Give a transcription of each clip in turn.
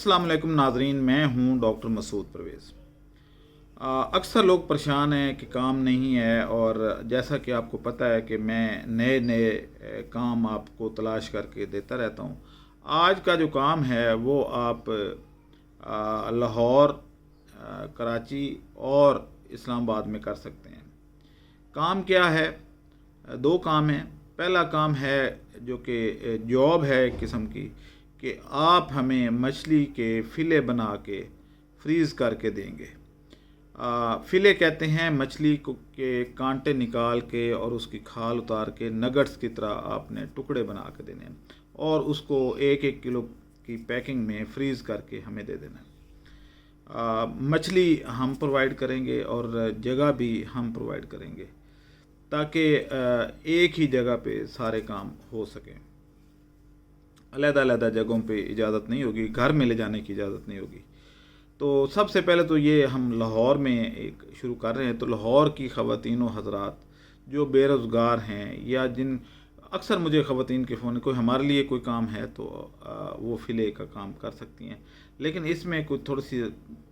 अस्सलाम वालेकुम नाजरीन, मैं हूं डॉक्टर मसूद परवेज़। अक्सर लोग परेशान हैं कि काम नहीं है, और जैसा कि आपको पता है कि मैं नए नए काम आपको तलाश करके देता रहता हूं। आज का जो काम है वो आप लाहौर, कराची और इस्लामाबाद में कर सकते हैं। काम क्या है? दो काम हैं। पहला काम है जो कि जॉब है एक किस्म की, कि आप हमें मछली के फ़िले बना के फ्रीज़ करके देंगे। फ़िले कहते हैं मछली को के कांटे निकाल के और उसकी खाल उतार के नगट्स की तरह आपने टुकड़े बना के देने हैं, और उसको 1-1 किलो की पैकिंग में फ्रीज़ करके हमें दे देना है। मछली हम प्रोवाइड करेंगे और जगह भी हम प्रोवाइड करेंगे, ताकि एक ही जगह पे सारे काम हो सकें। अलग-अलग जगहों पे इजाज़त नहीं होगी, घर में ले जाने की इजाज़त नहीं होगी। तो सबसे पहले तो ये हम लाहौर में एक शुरू कर रहे हैं। तो लाहौर की ख़वातीन व हज़रात जो बेरोज़गार हैं, या जिन अक्सर मुझे ख़वातीन के फ़ोन, कोई हमारे लिए कोई काम है तो वो फ़िले का काम कर सकती हैं। लेकिन इसमें कोई थोड़ी सी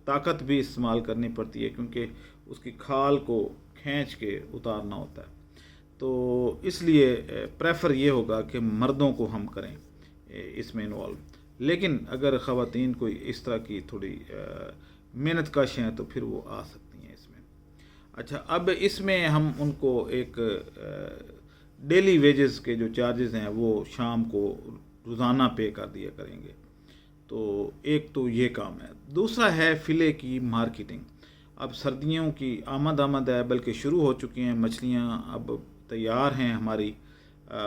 ताकत भी इस्तेमाल करनी पड़ती है, क्योंकि उसकी खाल को खींच के उतारना होता है। तो इसलिए प्रेफर ये होगा कि मर्दों को हम करें इसमें इन्वॉल्व। लेकिन अगर ख़वातीन कोई इस तरह की थोड़ी मेहनत कश हैं तो फिर वो आ सकती हैं इसमें। अच्छा, अब इसमें हम उनको एक डेली वेजेस के जो चार्जेस हैं वो शाम को रोज़ाना पे कर दिया करेंगे। तो एक तो ये काम है। दूसरा है फ़िले की मार्केटिंग। अब सर्दियों की आमद है, बल्कि शुरू हो चुकी हैं। मछलियाँ अब तैयार हैं,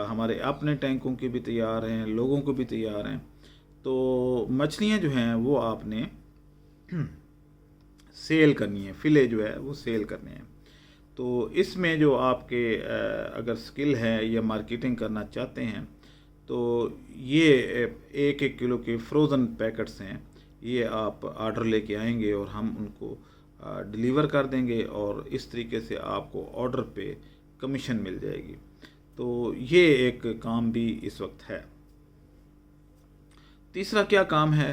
हमारे अपने टैंकों के भी तैयार हैं, लोगों को भी तैयार हैं। तो मछलियाँ जो हैं वो आपने सेल करनी है, फ़िले जो है वो सेल करने हैं। तो इसमें जो आपके अगर स्किल है या मार्केटिंग करना चाहते हैं, तो ये 1-1 किलो के फ्रोज़न पैकेट्स हैं, ये आप ऑर्डर लेके आएंगे और हम उनको डिलीवर कर देंगे, और इस तरीके से आपको ऑर्डर पे कमीशन मिल जाएगी। तो ये एक काम भी इस वक्त है। तीसरा क्या काम है?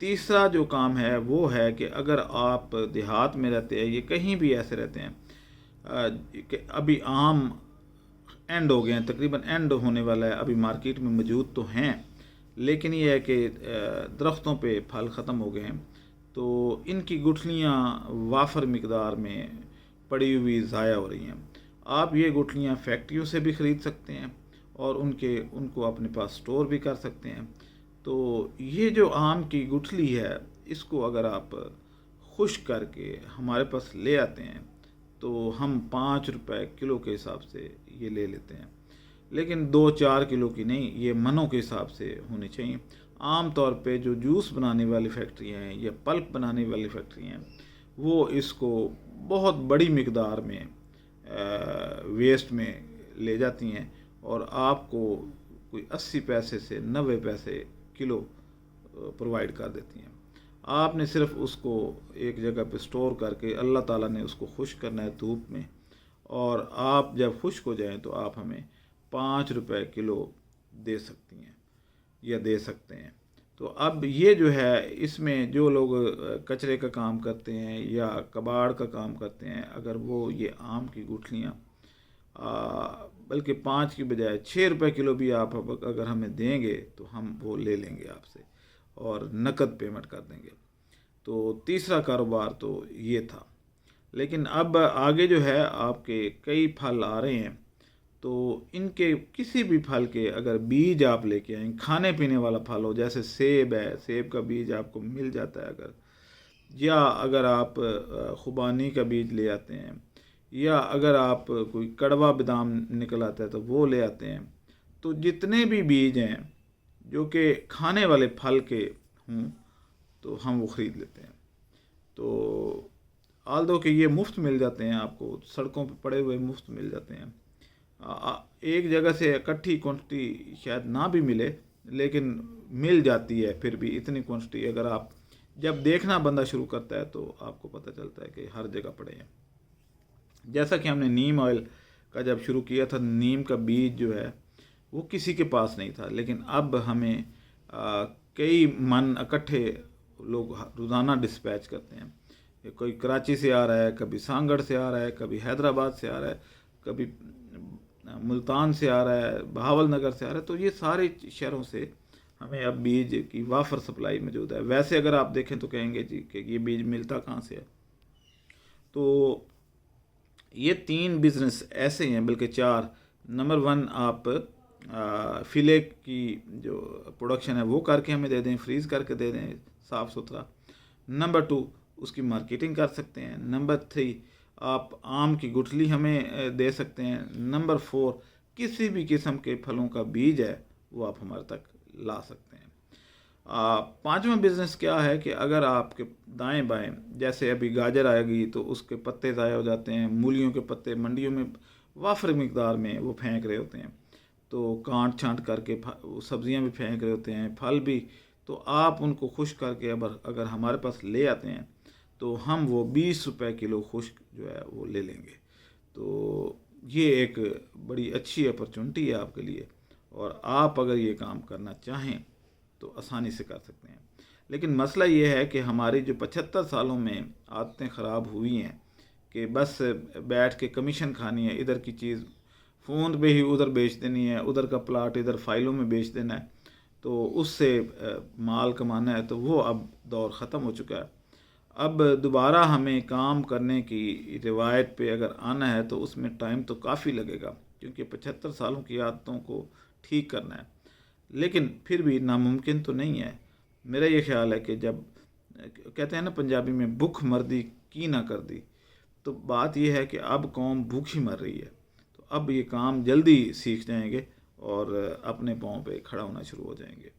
तीसरा जो काम है वो है कि अगर आप देहात में रहते हैं, ये कहीं भी ऐसे रहते हैं कि अभी आम एंड हो गए हैं, तकरीबन एंड होने वाला है, अभी मार्केट में मौजूद तो हैं, लेकिन ये है कि दरख्तों पे फल ख़त्म हो गए हैं। तो इनकी गुठलियाँ वाफर मिकदार में पड़ी हुई ज़ाया हो रही हैं। आप ये गुठलियाँ फैक्ट्रियों से भी ख़रीद सकते हैं और उनको अपने पास स्टोर भी कर सकते हैं। तो ये जो आम की गुठली है, इसको अगर आप खुश्क करके हमारे पास ले आते हैं तो हम 5 रुपए किलो के हिसाब से ये ले लेते हैं। लेकिन 2-4 किलो की नहीं, ये मनों के हिसाब से होनी चाहिए। आम तौर पे जो जूस बनाने वाली फैक्ट्रियाँ हैं या पल्प बनाने वाली फैक्ट्रियाँ हैं, वो इसको बहुत बड़ी मिकदार में वेस्ट में ले जाती हैं, और आपको कोई 80 पैसे से 90 पैसे किलो प्रोवाइड कर देती हैं। आपने सिर्फ उसको एक जगह पे स्टोर करके, अल्लाह ताला ने उसको खुश्क करना है धूप में, और आप जब खुश्क हो जाएं तो आप हमें 5 रुपए किलो दे सकती हैं या दे सकते हैं। तो अब ये जो है, इसमें जो लोग कचरे का काम करते हैं या कबाड़ का काम करते हैं, अगर वो ये आम की गुठलियाँ बल्कि 5 की बजाय 6 रुपए किलो भी आप अगर हमें देंगे तो हम वो ले लेंगे आपसे और नकद पेमेंट कर देंगे। तो तीसरा कारोबार तो ये था। लेकिन अब आगे जो है, आपके कई फल आ रहे हैं, तो इनके किसी भी फल के अगर बीज आप लेके आएँ, खाने पीने वाला फल हो, जैसे सेब है, सेब का बीज आपको मिल जाता है अगर, या अगर आप खुबानी का बीज ले आते हैं, या अगर आप कोई कड़वा बादाम निकल आता है तो वो ले आते हैं। तो जितने भी बीज हैं जो कि खाने वाले फल के हों, तो हम वो ख़रीद लेते हैं। तो आल्दो कि ये मुफ्त मिल जाते हैं, आपको सड़कों पे पड़े हुए मुफ्त मिल जाते हैं। एक जगह से इकट्ठी क्वांटिटी शायद ना भी मिले, लेकिन मिल जाती है फिर भी इतनी क्वांटिटी। अगर आप जब देखना बंदा शुरू करता है तो आपको पता चलता है कि हर जगह पड़े हैं। जैसा कि हमने नीम ऑयल का जब शुरू किया था, नीम का बीज जो है वो किसी के पास नहीं था, लेकिन अब हमें कई मन इकट्ठे लोग रोज़ाना डिस्पैच करते हैं। कोई कराची से आ रहा है, कभी सांगड़ से आ रहा है, कभी हैदराबाद से आ रहा है, कभी मुल्तान से आ रहा है, बहावल नगर से आ रहा है। तो ये सारे शहरों से हमें अब बीज की वाफर सप्लाई मौजूद है। वैसे अगर आप देखें तो कहेंगे जी कि ये बीज मिलता कहाँ से है। तो ये 3 बिज़नेस ऐसे हैं, बल्कि 4। नंबर 1, आप फिले की जो प्रोडक्शन है वो करके हमें दे दें, फ्रीज़ करके दे दें साफ़ सुथरा। नंबर 2, उसकी मार्केटिंग कर सकते हैं। नंबर 3, आप आम की गुठली हमें दे सकते हैं। नंबर 4, किसी भी किस्म के फलों का बीज है वो आप हमारे तक ला सकते हैं। 5वां बिज़नेस क्या है कि अगर आपके दाएं बाएं, जैसे अभी गाजर आएगी तो उसके पत्ते ज़ाया हो जाते हैं, मूलियों के पत्ते मंडियों में वाफर मिकदार में वो फेंक रहे होते हैं, तो काट छांट करके सब्जियां भी फेंक रहे होते हैं, फल भी। तो आप उनको खुश्क करके अगर हमारे पास ले आते हैं तो हम वो 20 रुपये किलो खुश्क जो है वो ले लेंगे। तो ये एक बड़ी अच्छी अपॉर्चुनिटी है आपके लिए, और आप अगर ये काम करना चाहें तो आसानी से कर सकते हैं। लेकिन मसला ये है कि हमारी जो 75 सालों में आदतें ख़राब हुई हैं कि बस बैठ के कमीशन खानी है, इधर की चीज़ फ़ोन पे ही उधर बेच देनी है, उधर का प्लाट इधर फाइलों में बेच देना है, तो उससे माल कमाना है, तो वो अब दौर ख़त्म हो चुका है। अब दोबारा हमें काम करने की रिवायत पे अगर आना है तो उसमें टाइम तो काफ़ी लगेगा, क्योंकि 75 सालों की आदतों को ठीक करना है। लेकिन फिर भी नामुमकिन तो नहीं है। मेरा ये ख्याल है कि जब कहते हैं ना पंजाबी में, भूख मर्दी की ना कर दी, तो बात यह है कि अब कौम भूखी मर रही है। तो अब ये काम जल्दी सीख जाएंगे और अपने पाँव पे खड़ा होना शुरू हो जाएंगे।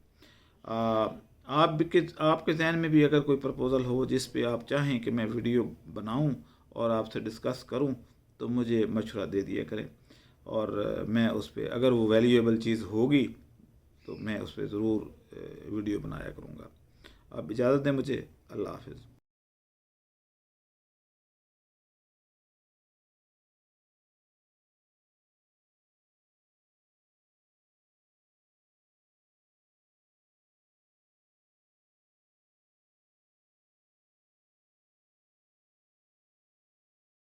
आपके जहन में भी अगर कोई प्रपोज़ल हो जिस पे आप चाहें कि मैं वीडियो बनाऊं और आपसे डिस्कस करूं, तो मुझे मशवरा दे दिया करें, और मैं उस पर अगर वो वैल्यूएबल चीज़ होगी तो मैं उस पर ज़रूर वीडियो बनाया करूँगा। आप इजाज़त दें मुझे। अल्लाह हाफ़िज़।